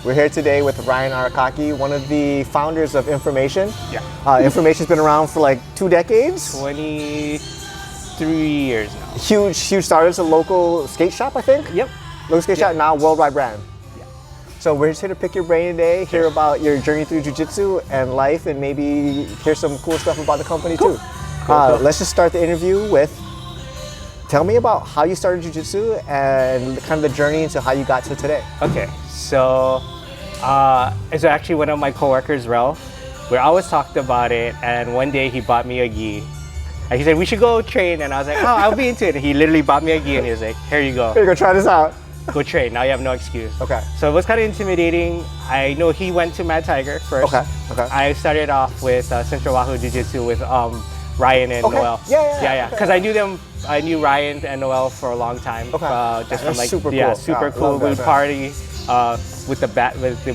We're here today with Ryan Arakaki, one of the founders of IN4MATION. Yeah. IN4MATION's been around for like 2 decades. 23 years now. Huge started as a local skate shop, I think. Yep. Local skate shop, now worldwide brand. Yeah. So we're just here to pick your brain today, hear about your journey through Jiu-Jitsu and life, and maybe hear some cool stuff about the company too. Cool. Let's just start the interview with, tell me about how you started Jiu-Jitsu and kind of the journey into how you got to today. Okay, so it's actually one of my coworkers, Ralph. We always talked about it, and one day he bought me a gi. And he said, we should go train, and I was like, oh, I'll be into it. And he literally bought me a gi, and he was like, here you go. Here you go, try this out. Go train, now you have no excuse. Okay. So it was kind of intimidating. I know he went to Mad Tiger first. Okay. I started off with Central Wahoo Jiu-Jitsu with Ryan and Noel. Yeah. Because I knew them. I knew Ryan and Noel for a long time. Okay. Just from like super cool. Yeah, super cool. We would party with the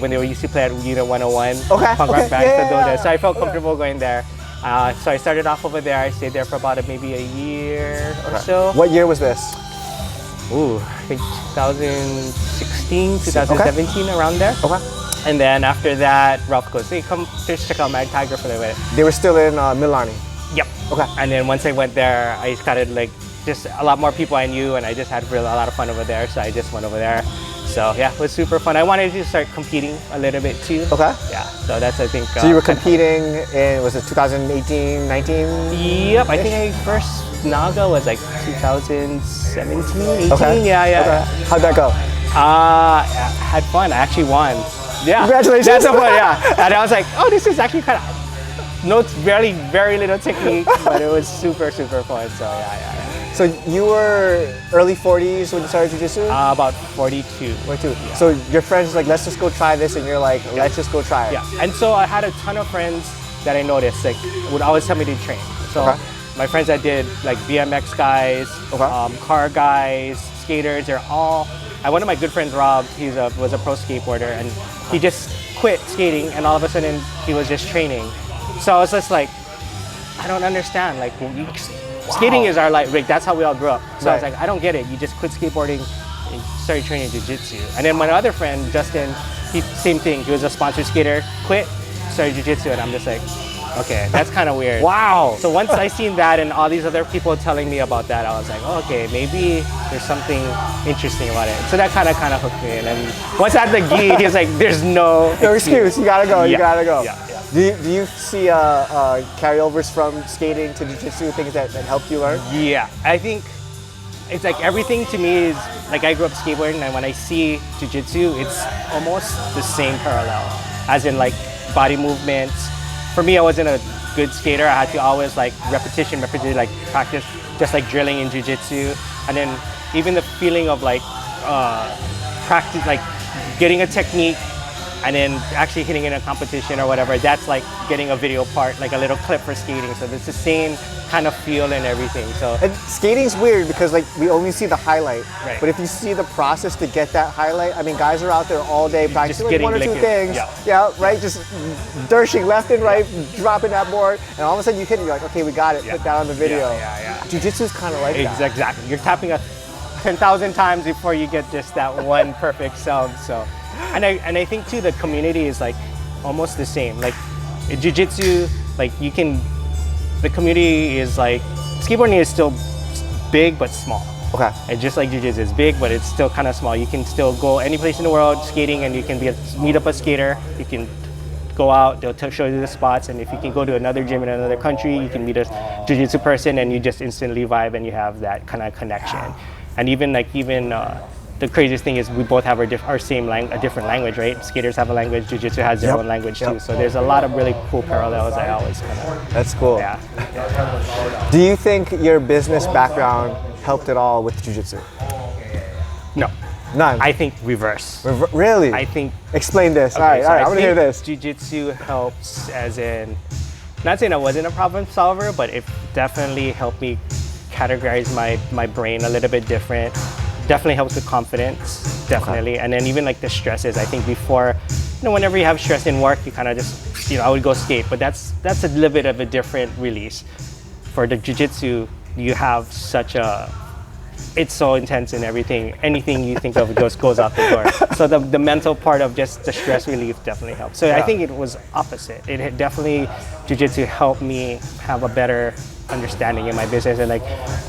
when they used to play at Unit 101. Punk rock bands. So I felt comfortable going there. So I started off over there. I stayed there for about maybe a year or so. What year was this? Ooh, I think 2016, 2017, around there. Okay. And then after that, Ralph goes, hey, come just check out Mad Tiger for the minute. They were still in Milani. Yep. Okay. And then once I went there, I started like just a lot more people I knew, and I just had a lot of fun over there. So I just went over there. So yeah, it was super fun. I wanted to start competing a little bit too. Okay. Yeah. So that's, I think. So you were competing in, was it 2018, 19? Yep. I think I first Naga was like 2017, 18. Okay. Yeah. Okay. How'd that go? I had fun. I actually won. Yeah. Congratulations. That's so fun. Yeah. And I was like, oh, this is actually kind of. No, very little technique, but it was super fun. So yeah. So you were early 40s when you started Jiu-Jitsu? About 42. 42. Yeah. So your friends like, let's just go try this, and you're like, let's just go try it. Yeah. And so I had a ton of friends that I noticed like would always tell me to train. So my friends that did like BMX guys, car guys, skaters, they're all. One of my good friends, Rob, was a pro skateboarder, and he just quit skating, and all of a sudden he was just training. So I was just like, I don't understand. Like, skating is our life. Like, that's how we all grew up. So I was like, I don't get it. You just quit skateboarding and started training Jiu-Jitsu. And then my other friend, Justin, same thing. He was a sponsored skater, quit, started Jiu-Jitsu, and I'm just like, okay, that's kind of weird. Wow. So once I seen that and all these other people telling me about that, I was like, oh, okay, maybe there's something interesting about it. So that kind of hooked me. And then once I had the gi, he was like, there's no excuse. You gotta go. You gotta go. Yeah. Do you see carryovers from skating to Jiu-Jitsu, things that helped you learn? Yeah, I think it's like everything to me is, like I grew up skateboarding, and when I see Jiu-Jitsu, it's almost the same parallel, as in like body movements. For me, I wasn't a good skater. I had to always like repetition, like practice, just like drilling in Jiu-Jitsu. And then even the feeling of like practice, like getting a technique, and then actually hitting in a competition or whatever, that's like getting a video part, like a little clip for skating. So it's the same kind of feel and everything. So and skating's weird because like we only see the highlight, right. But if you see the process to get that highlight, I mean, guys are out there all day practicing like one or two things, right? Just dirshing left and right, dropping that board, and all of a sudden you hit it, you're like, okay, we got it, put that on the video. Yeah. Jiu-Jitsu is kind of like that. Exactly. You're tapping 10,000 times before you get just that one perfect sound. So. And I think too, the community is like almost the same. Like in Jiu-Jitsu, like the community is like, skateboarding is still big but small. Okay. And just like Jiu-Jitsu is big, but it's still kind of small. You can still go any place in the world skating, and you can meet up a skater. You can go out, they'll show you the spots, and if you can go to another gym in another country, you can meet a Jiu-Jitsu person, and you just instantly vibe, and you have that kind of connection. And even the craziest thing is we both have our same a different language, right? Skaters have a language, Jiu-Jitsu has their own language too. So there's a lot of really cool parallels I always kind of. That's cool. Yeah. Do you think your business background helped at all with Jiu-Jitsu? No. None? I think reverse. Really? I think. Explain this. Okay, all right, I want to hear this. Jiu-Jitsu helps as in, not saying I wasn't a problem solver, but it definitely helped me categorize my brain a little bit different. Definitely helps with confidence, definitely. And then even like the stresses, I think before, whenever you have stress in work, you kind of just, I would go skate, but that's a little bit of a different release. For the Jiu-Jitsu, you have such a it's so intense and everything. Anything you think of goes out the door. So the mental part of just the stress relief definitely helped. So I think it was opposite. It had definitely, Jiu-Jitsu helped me have a better understanding in my business and like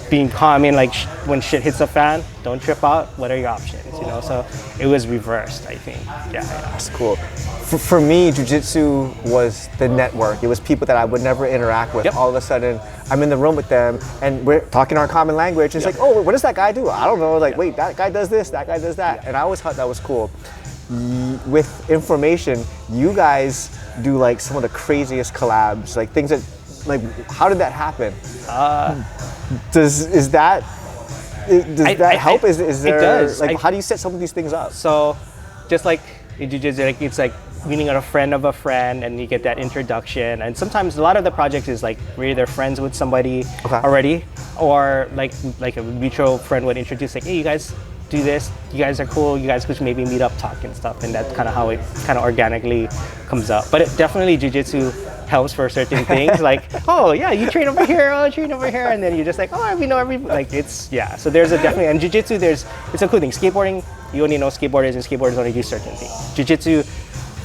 being calm in like when shit hits the fan, don't trip out. What are your options? You know, so it was reversed, I think. Yeah. That's cool. For me, Jiu-Jitsu was the network. It was people that I would never interact with. All of a sudden, I'm in the room with them and we're talking our common language. It's like, oh, what does that guy do? I don't know. Like, wait, that guy does this, that guy does that. And I always thought that was cool. With information, you guys do like some of the craziest collabs, like things that, like, how did that happen? Does that help? Is there, it does. Like, how do you set some of these things up? So, just like in Jiu-Jitsu, like, it's like meeting a friend of a friend and you get that introduction. And sometimes a lot of the projects is like we're either friends with somebody already, or like a mutual friend would introduce like, hey, you guys do this, you guys are cool, you guys could maybe meet up, talk and stuff. And that's kind of how it kind of organically comes up. But it definitely Jiu-Jitsu helps for certain things, like, oh yeah, you train over here, oh, I train over here, and then you're just like, oh, we know like it's, yeah. So there's a definitely, and Jiu-Jitsu, it's a cool thing. Skateboarding, you only know skateboarders, and skateboarders only do certain things. Jiu-Jitsu,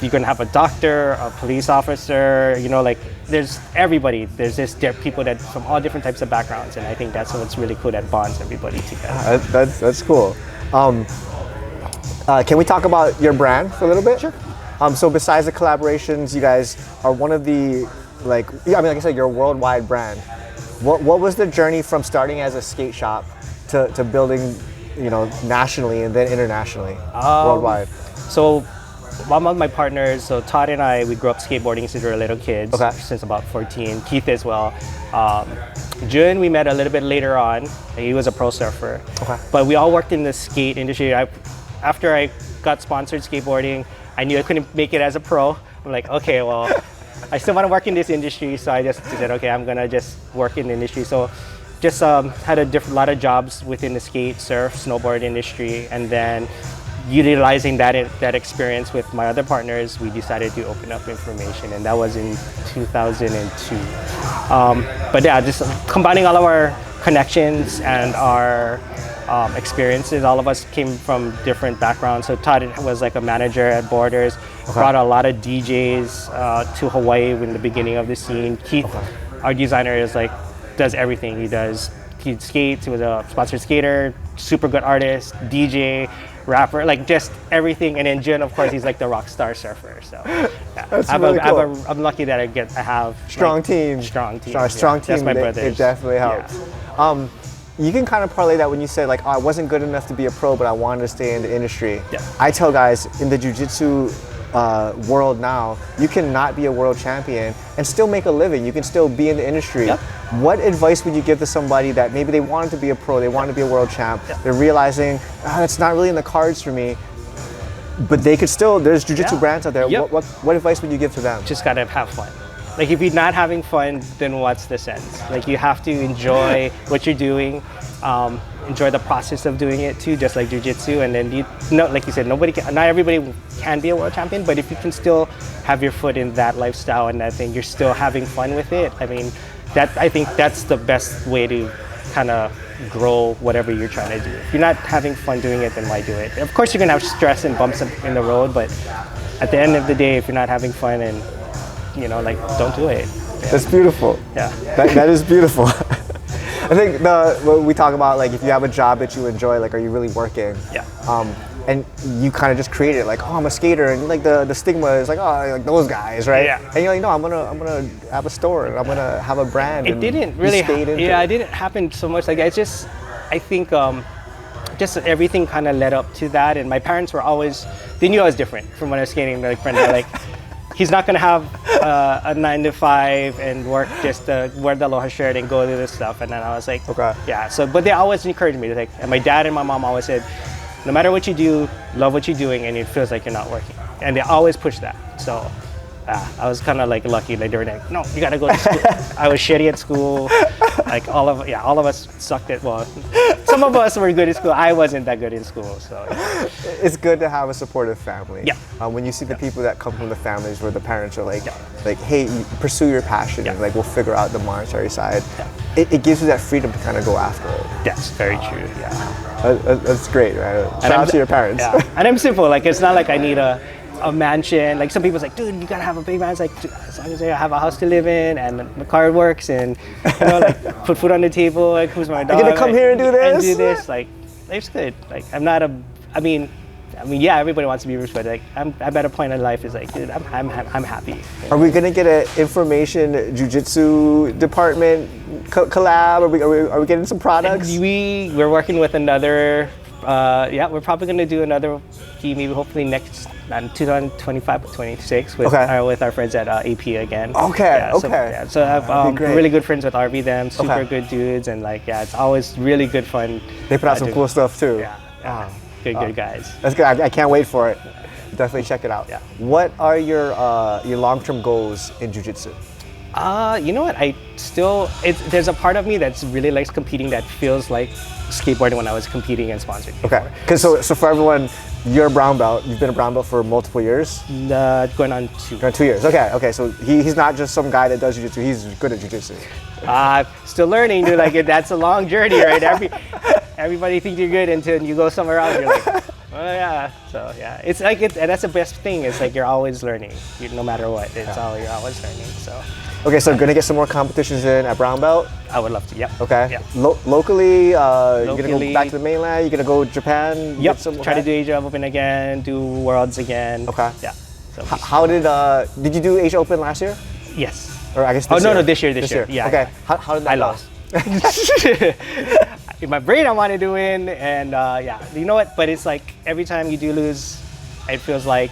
you can have a doctor, a police officer, you know, like there's everybody. There's just people that from all different types of backgrounds, and I think that's what's really cool that bonds everybody together. That's cool. Can we talk about your brand for a little bit? Sure. So besides the collaborations, you guys are one of the, like I said, you're a worldwide brand. What was the journey from starting as a skate shop to building, you know, nationally and then internationally, worldwide? So one of my partners, so Todd and I, we grew up skateboarding since we were little kids, since about 14. Keith as well. Jun, we met a little bit later on. He was a pro surfer. But we all worked in the skate industry. After I got sponsored skateboarding, I knew I couldn't make it as a pro. I'm like, okay, well, I still want to work in this industry, so I just said, okay, I'm gonna just work in the industry. So just had a lot of jobs within the skate, surf, snowboard industry, and then utilizing that experience with my other partners, we decided to open up IN4MATION, and that was in 2002. But yeah, just combining all of our connections and our experiences. All of us came from different backgrounds. So Todd was like a manager at Borders, brought a lot of DJs to Hawaii in the beginning of the scene. Keith, our designer, is like, does everything. He skates, he was a sponsored skater, super good artist, DJ, rapper, like just everything. And then Jun, of course, he's like the rock star surfer. So yeah. That's really cool. I'm lucky that I have strong team. Strong team. That's my brothers. It definitely helps. Yeah. You can kind of parlay that when you said like, oh, I wasn't good enough to be a pro, but I wanted to stay in the industry. Yeah. I tell guys in the Jiu-Jitsu world now, you cannot be a world champion and still make a living. You can still be in the industry. Yep. What advice would you give to somebody that maybe they wanted to be a pro, they wanted to be a world champ, they're realizing, that's not really in the cards for me, but they could still, there's Jiu-Jitsu brands out there. What advice would you give to them? Just gotta have fun. Like if you're not having fun, then what's the sense? Like you have to enjoy what you're doing, enjoy the process of doing it too, just like Jiu-Jitsu. And then like you said, not everybody can be a world champion, but if you can still have your foot in that lifestyle and that thing, you're still having fun with it. I mean, I think that's the best way to kind of grow whatever you're trying to do. If you're not having fun doing it, then why do it? Of course, you're gonna have stress and bumps in the road, but at the end of the day, if you're not having fun and like, don't do it. Yeah. That's beautiful. Yeah. That is beautiful. I think what we talk about, like if you have a job that you enjoy, like are you really working? Yeah. And you kind of just create it, like, oh, I'm a skater, and like the stigma is like, oh, like those guys, right? Yeah. And you're like, no, I'm gonna have a store, and I'm gonna have a brand. It didn't really. It didn't happen so much. Like I think just everything kind of led up to that, and my parents were always, they knew I was different from when I was skating. Like friends were like, he's not gonna have a 9 to 5 and work just to wear the aloha shirt and go do this stuff. And then I was like, okay, yeah. So, but they always encouraged me to like, and my dad and my mom always said, no matter what you do, love what you're doing, and it feels like you're not working. And they always push that. So I was kind of like lucky. Like they were like, no, you gotta go to school. I was shitty at school. Like all of us sucked at, well, some of us were good at school. I wasn't that good in school, so. It's good to have a supportive family. Yeah. When you see the people that come from the families where the parents are like, hey, you pursue your passion, and like we'll figure out the monetary side. It gives you that freedom to kind of go after it. That's very true. Yeah. That's great, man. Shout out to your parents. Yeah. And I'm simple. Like it's not like I need a mansion. Like some people's like, dude, you gotta have a big man. It's like, dude, as long as I have a house to live in and the car works and you know, like put food on the table, like who's my dog? I'm gonna come here and do this. And do this. Like life's good. Like I'm not a. I mean, yeah, everybody wants to be rich, but like I'm at a point in life is like, dude, I'm happy. You know? Are we gonna get an information jiu-jitsu department collab? Are we getting some products? We're working with another. We're probably gonna do another key, maybe hopefully next 2025 or 26 with our friends at AP again. Okay. So I'm really good friends with RV. Them super good dudes, and like it's always really good fun. They put out some cool stuff too. Yeah. Good guys. That's good. I can't wait for it. Definitely check it out. Yeah. What are your long-term goals in jiu-jitsu? You know what? There's a part of me that's really likes competing that feels like skateboarding when I was competing and sponsored. Okay. Because so for everyone, you're a brown belt. You've been a brown belt for multiple years. Going on 2. Going on 2 years. Okay. So he's not just some guy that does jiu-jitsu. He's good at jiu-jitsu. Still learning, dude. Like that's a long journey, right? Everybody thinks you're good until you go somewhere else. You're like, oh yeah. So yeah, it's like and that's the best thing. It's like you're always learning, no matter what. You're always learning. So. Okay, so gonna get some more competitions in at brown belt. I would love to. Yep. Okay. Yep. Locally, you're gonna go back to the mainland. You're gonna go Japan. Yep. Try to do Asia Open again. Do Worlds again. Okay. Yeah. So how did you do Asia Open last year? Yes. Or I guess this year. No, this year. Yeah. Okay. How did that go? Lost. In my brain, I wanted to win, and you know what? But it's like every time you do lose, it feels like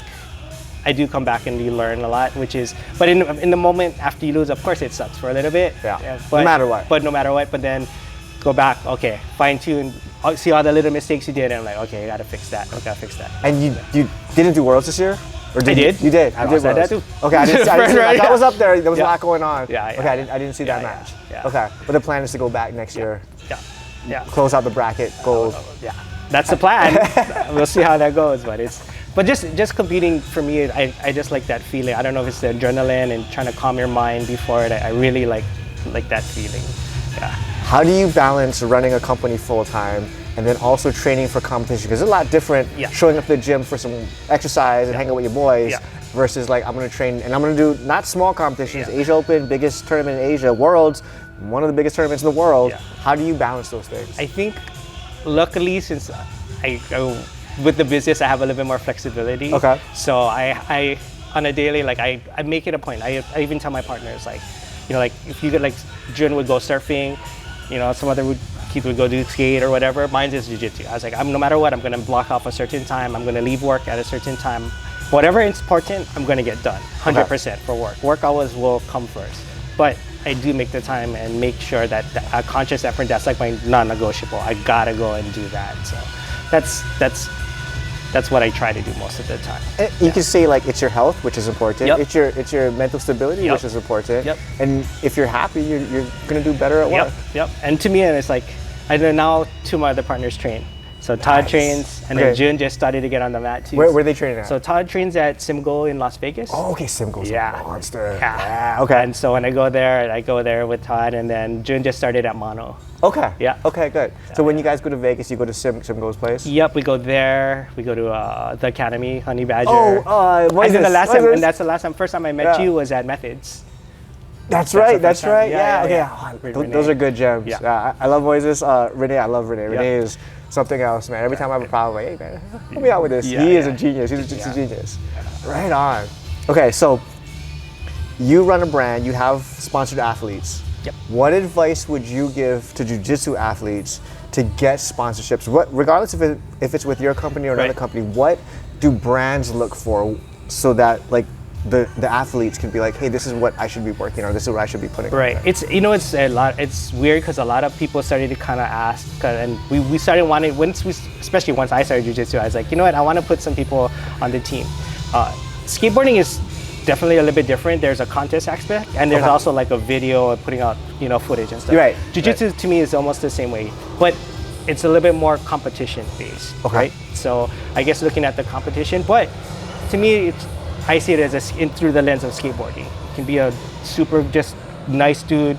I do come back and you learn a lot, but in the moment after you lose, of course it sucks for a little bit. Yeah. But, no matter what. But then go back, okay, fine tune, see all the little mistakes you did, and I'm like, okay, I gotta fix that. And you didn't do Worlds this year? Or I did. You did. I did that too. Okay, I didn't see that. That was up there. There was a lot going on. Yeah. Okay, I didn't see that match. Yeah. Okay, but the plan is to go back next year. Yeah. Close out the bracket, gold. Yeah, that's the plan. We'll see how that goes, but just competing for me, I just like that feeling. I don't know if it's the adrenaline and trying to calm your mind before it. I really like that feeling. Yeah. How do you balance running a company full time and then also training for competition? Because it's a lot different showing up to the gym for some exercise and hang out with your boys versus like I'm going to train and I'm going to do not small competitions, Asia Open, biggest tournament in Asia, Worlds, one of the biggest tournaments in the world. How do you balance those things? I think luckily since I with the business, I have a little bit more flexibility. Okay. So I on a daily, like I make it a point. I even tell my partners, like, like if you could, like Jun would go surfing, some other kids would go do skate or whatever. Mine is jiu-jitsu. I was like, no matter what, I'm gonna block off a certain time. I'm gonna leave work at a certain time. Whatever is important, I'm gonna get done. 100% for work. Work always will come first. But I do make the time and make sure that a conscious effort, that's like my non-negotiable. I gotta go and do that. So that's what I try to do most of the time. You can say like it's your health, which is important. Yep. It's your mental stability, which is important. Yep. And if you're happy, you're gonna do better at work. Yep. And to me, it's like I know now 2 of my other partners train. So Todd trains, and then Jun just started to get on the mat too. Where are they training at? So Todd trains at Simgo in Las Vegas. Oh, okay, Simgo's a monster. Yeah. Okay. And so when I go there with Todd, and then Jun just started at Mono. Okay. Yeah. Okay, good. So when you guys go to Vegas, you go to Simgo's place? Yep, we go there. We go to the Academy, Honey Badger. And that's the last time. First time I met you was at Methods. That's right. Yeah. Okay. Those are good gems. Yeah. I love Moises. Renee, I love Renee. Renee is something else, man. Every time I have a problem, I'm like, hey, man, help me out with this. He is a genius. He's just a genius. Right on. Okay, so you run a brand. You have sponsored athletes. Yep. What advice would you give to jiu-jitsu athletes to get sponsorships? Regardless if it's with your company or another company, what do brands look for so that like the athletes can be like, hey, this is what I should be working on. This is what I should be putting. Right. It's it's a lot. It's weird because a lot of people started to kind of ask, and we started wanting especially once I started jiu-jitsu, I was like, you know what, I want to put some people on the team. Skateboarding is definitely a little bit different. There's a contest aspect, and there's also like a video and putting out, you know, footage and stuff. Right. Jiu-Jitsu to me is almost the same way, but it's a little bit more competition based, right? So I guess looking at the competition, but to me, I see it as through the lens of skateboarding. You can be a super just nice dude,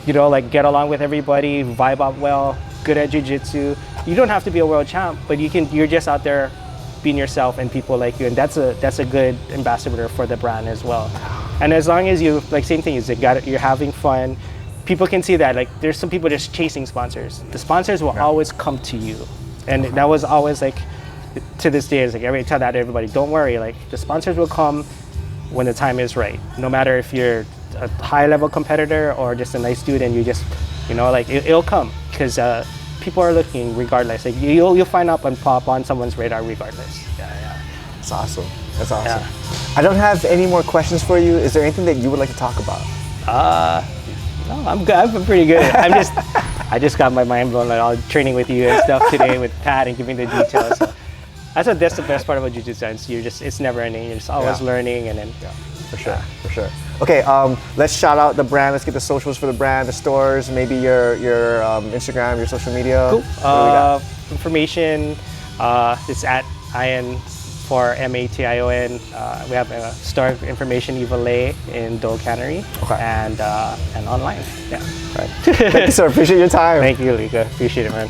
you know, like get along with everybody, vibe out well, good at jiu-jitsu. You don't have to be a world champ, but you're just out there being yourself and people like you, and that's a good ambassador for the brand as well. And as long as you, like, same thing, is you're having fun, people can see that. Like, there's some people just chasing sponsors. The sponsors will always come to you, and that was always like, to this day, is like, I tell that to everybody, don't worry, like the sponsors will come when the time is right, no matter if you're a high level competitor or just a nice dude and you just, you know, like it'll come, because people are looking regardless. Like you'll find out and pop on someone's radar regardless. Yeah. That's awesome. That's awesome. Yeah. I don't have any more questions for you. Is there anything that you would like to talk about? No, I'm good. I'm pretty good. I just got my mind blown, like all training with you and stuff today with Pat and giving the details. So that's the best part about Jiu-Jitsu. It's never ending. You're just always learning, and then for sure. Okay, let's shout out the brand. Let's get the socials for the brand, the stores, maybe your Instagram, your social media. Cool. Information is at IN4MATION. We have a store information, Evilay in Dole Cannery, and online. Yeah. Right. Thank you, sir. Appreciate your time. Thank you, Lika. Appreciate it, man.